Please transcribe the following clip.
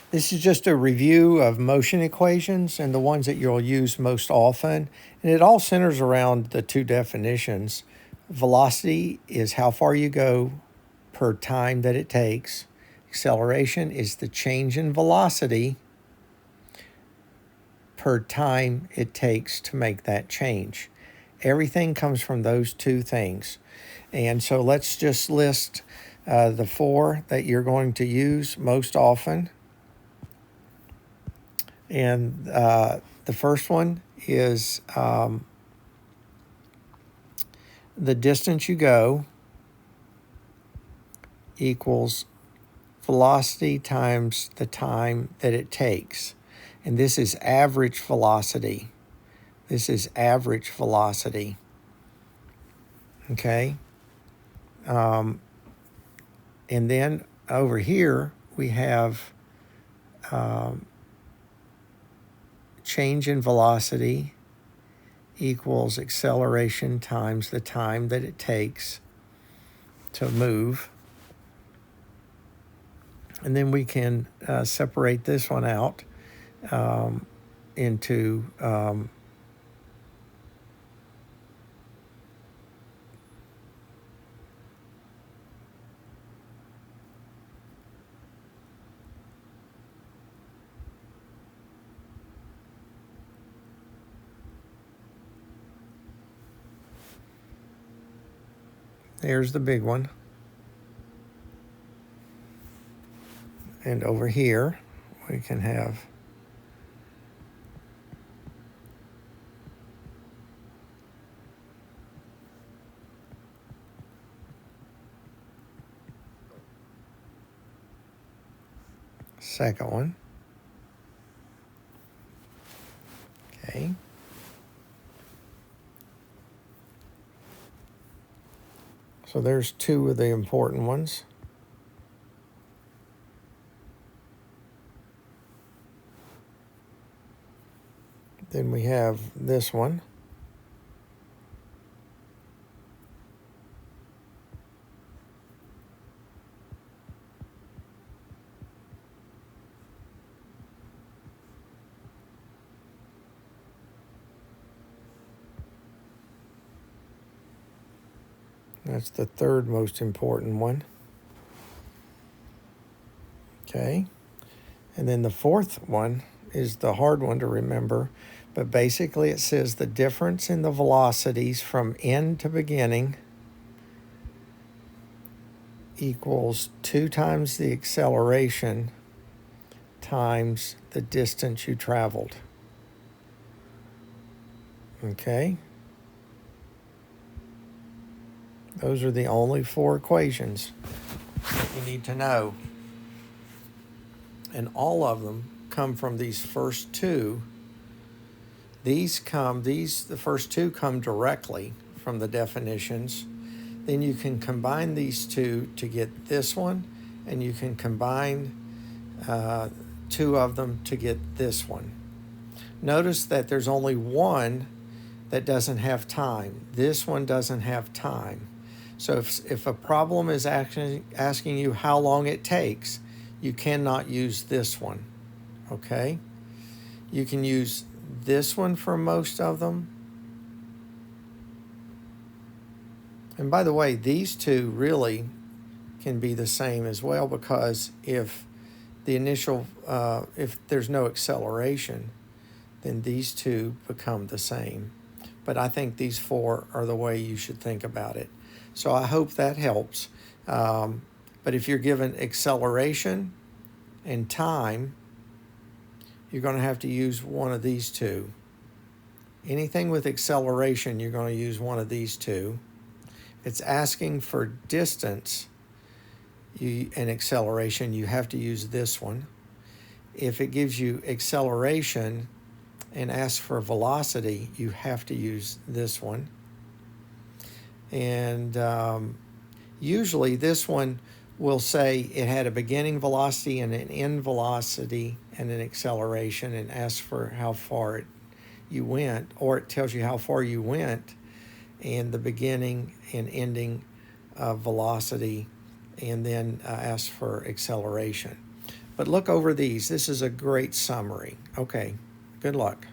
This is just a review of motion equations and the ones that you'll use most often. And it all centers around the two definitions. Velocity is how far you go per time that it takes. Acceleration is the change in velocity per time it takes to make that change. Everything comes from those two things. And so let's just list the four that you're going to use most often. And the first one is the distance you go equals velocity times the time that it takes. And this is average velocity. This is average velocity. Okay? And then over here we have change in velocity equals acceleration times the time that it takes to move. And then we can separate this one out into there's the big one. And over here, we can have second one. Okay. So there's two of the important ones. Then we have this one. That's the third most important one. Okay. And then the fourth one is the hard one to remember. But basically it says the difference in the velocities from end to beginning equals 2 times the acceleration times the distance you traveled. Okay? Those are the only 4 equations that you need to know. And all of them come from these first two. The first two come directly from the definitions. Then you can combine these two to get this one, and you can combine 2 of them to get this one. Notice that there's only one that doesn't have time. This one doesn't have time. So if a problem is asking you how long it takes, you cannot use this one, okay? You can use this one for most of them. And by the way, these two really can be the same as well, because if there's no acceleration, then these two become the same. But I think these 4 are the way you should think about it. So I hope that helps. But if you're given acceleration and time, you're going to have to use one of these two. Anything with acceleration, you're going to use one of these two. If it's asking for distance and acceleration, you have to use this one. If it gives you acceleration and asks for velocity, you have to use this one. And usually this one will say it had a beginning velocity and an end velocity and an acceleration, and asks for how far you went, or it tells you how far you went and the beginning and ending velocity, and then asks for acceleration. But look over these. This is a great summary. Okay, good luck.